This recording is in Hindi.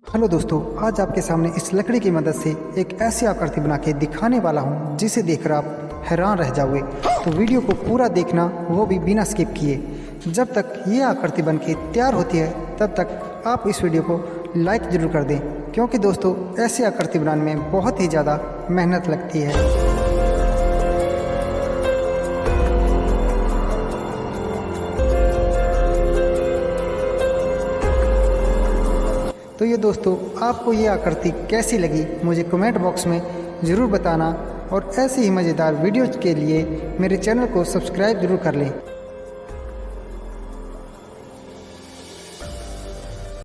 हेलो दोस्तों, आज आपके सामने इस लकड़ी की मदद से एक ऐसी आकृति बना के दिखाने वाला हूँ जिसे देखकर आप हैरान रह जाओगे। तो वीडियो को पूरा देखना, वो भी बिना स्किप किए। जब तक ये आकृति बन के तैयार होती है तब तक आप इस वीडियो को लाइक ज़रूर कर दें, क्योंकि दोस्तों ऐसी आकृति बनाने में बहुत ही ज़्यादा मेहनत लगती है। तो ये दोस्तों, आपको ये आकृति कैसी लगी मुझे कमेंट बॉक्स में ज़रूर बताना, और ऐसी ही मज़ेदार वीडियोज़ के लिए मेरे चैनल को सब्सक्राइब ज़रूर कर लें।